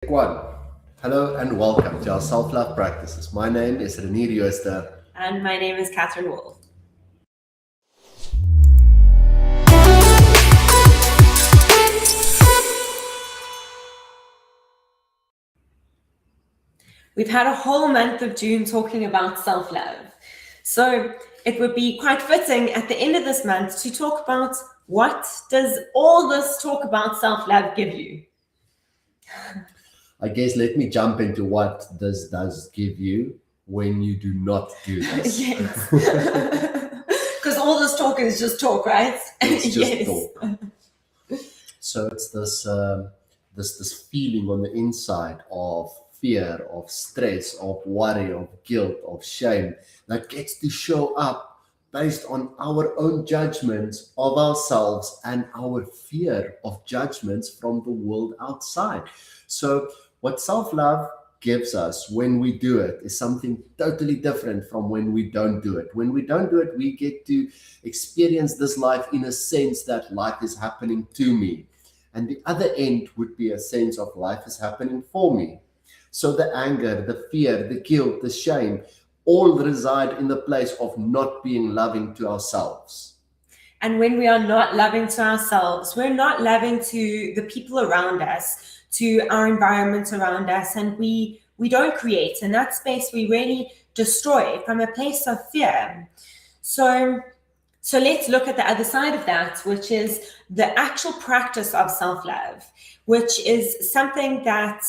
One. Hello and welcome to our self-love practices. My name is Renier Jooster. And my name is Catherine Wolf. We've had a whole month of June talking about self-love. So it would be quite fitting at the end of this month to talk about what does all this talk about self-love give you? I guess let me jump into what this does give you when you do not do this. Yes. Because all this talk is just talk, right? It's just talk. So it's this feeling on the inside of fear, of stress, of worry, of guilt, of shame that gets to show up based on our own judgments of ourselves and our fear of judgments from the world outside. So what self-love gives us when we do it is something totally different from when we don't do it. When we don't do it, we get to experience this life in a sense that life is happening to me. And the other end would be a sense of life is happening for me. So the anger, the fear, the guilt, the shame, all reside in the place of not being loving to ourselves. And when we are not loving to ourselves, we're not loving to the people around us, to our environment around us, and we don't create. In that space, we really destroy from a place of fear. So let's look at the other side of that, which is the actual practice of self-love, which is something that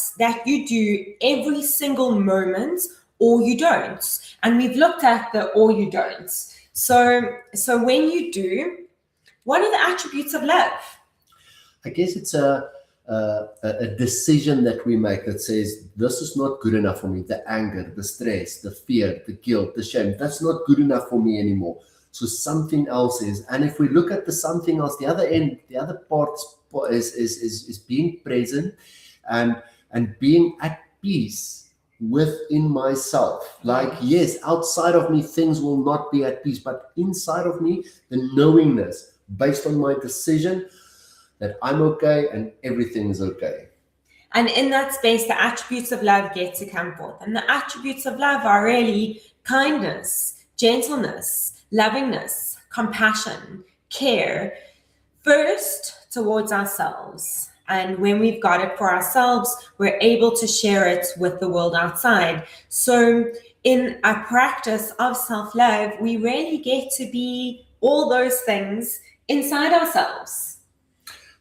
you do every single moment, or you don't. And we've looked at the or you don't. So when you do, what are the attributes of love? I guess it's a decision that we make that says, this is not good enough for me. The anger, the stress, the fear, the guilt, the shame, that's not good enough for me anymore. So something else is. And if we look at the something else, the other end, the other part is being present and being at peace within myself. Like, yes, outside of me, things will not be at peace, but inside of me, the knowingness based on my decision that I'm okay and everything is okay. And in that space, the attributes of love get to come forth. And the attributes of love are really kindness, gentleness, lovingness, compassion, care, first towards ourselves. And when we've got it for ourselves, we're able to share it with the world outside. So in a practice of self-love, we really get to be all those things inside ourselves.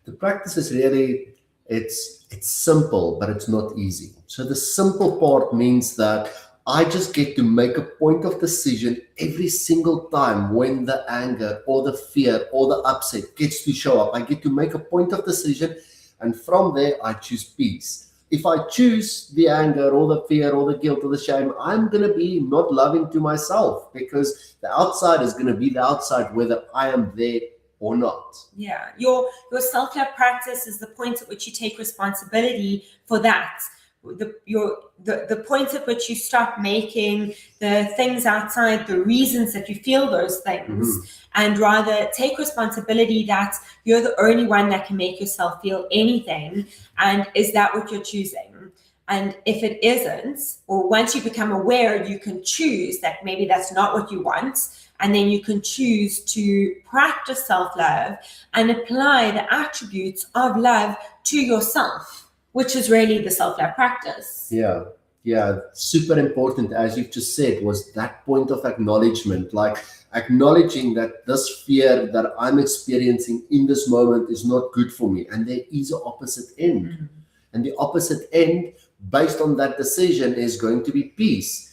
The practice is really, it's simple, but it's not easy. So the simple part means that I just get to make a point of decision every single time when the anger or the fear or the upset gets to show up. I get to make a point of decision, and from there, I choose peace. If I choose the anger or the fear or the guilt or the shame, I'm going to be not loving to myself, because the outside is going to be the outside whether I am there or not. Yeah, your self-love practice is the point at which you take responsibility for that. The point at which you stop making the things outside the reasons that you feel those things, and rather take responsibility that you're the only one that can make yourself feel anything. And is that what you're choosing? And if it isn't, or once you become aware, you can choose that maybe that's not what you want. And then you can choose to practice self-love and apply the attributes of love to yourself, which is really the self-love practice. Yeah, super important, as you've just said, was that point of acknowledgement, like acknowledging that this fear that I'm experiencing in this moment is not good for me. And there is an opposite end. Mm-hmm. And the opposite end, based on that decision, is going to be peace.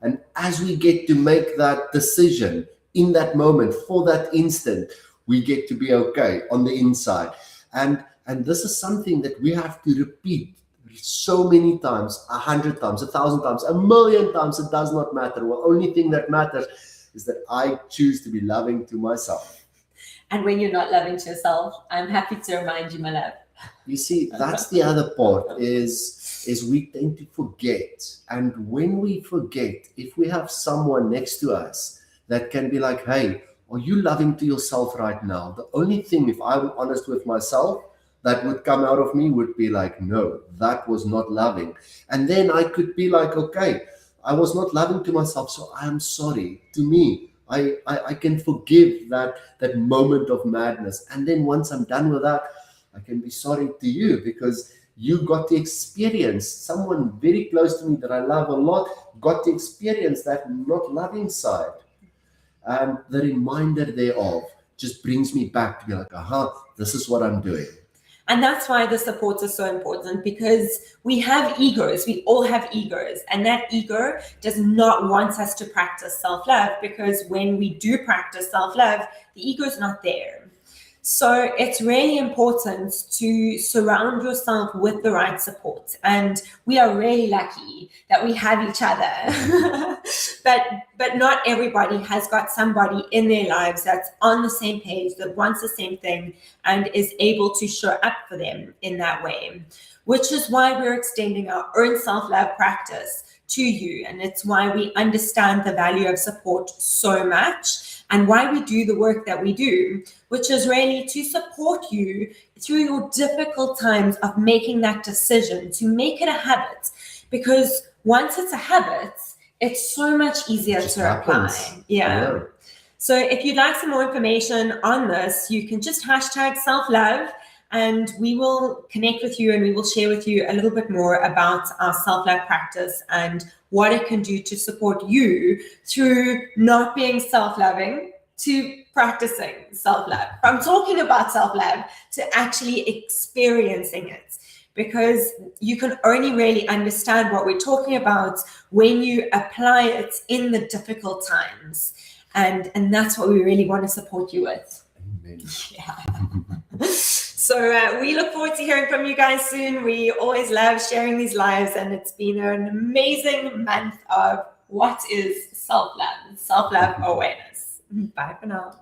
And as we get to make that decision in that moment, for that instant, we get to be okay on the inside. And this is something that we have to repeat so many times, 100 times, 1,000 times, 1,000,000 times. It does not matter. The only thing that matters is that I choose to be loving to myself. And when you're not loving to yourself, I'm happy to remind you, my love. You see, that's the other part, is we tend to forget. And when we forget, if we have someone next to us that can be like, hey, are you loving to yourself right now? The only thing, if I'm honest with myself, that would come out of me would be like, no, that was not loving. And then I could be like, okay, I was not loving to myself, so I am sorry to me. I can forgive that moment of madness. And then once I'm done with that, I can be sorry to you, because you got to experience, someone very close to me that I love a lot got to experience that not loving side. And the reminder thereof just brings me back to be like, this is what I'm doing. And that's why the support is so important, because we have egos. We all have egos. And that ego does not want us to practice self-love, because when we do practice self-love, the ego is not there. So it's really important to surround yourself with the right support. And we are really lucky that we have each other. but not everybody has got somebody in their lives that's on the same page, that wants the same thing, and is able to show up for them in that way, which is why we're extending our own self-love practice to you. And it's why we understand the value of support so much, and why we do the work that we do, which is really to support you through your difficult times of making that decision, to make it a habit. Because once it's a habit, it's so much easier to apply. Yeah. So if you'd like some more information on this, you can just hashtag self-love, and we will connect with you, and we will share with you a little bit more about our self-love practice and what it can do to support you through not being self-loving to practicing self-love, from talking about self-love to actually experiencing it. Because you can only really understand what we're talking about when you apply it in the difficult times. And that's what we really want to support you with. Amen. Yeah. So we look forward to hearing from you guys soon. We always love sharing these lives, and it's been an amazing month of what is self-love awareness. Bye for now.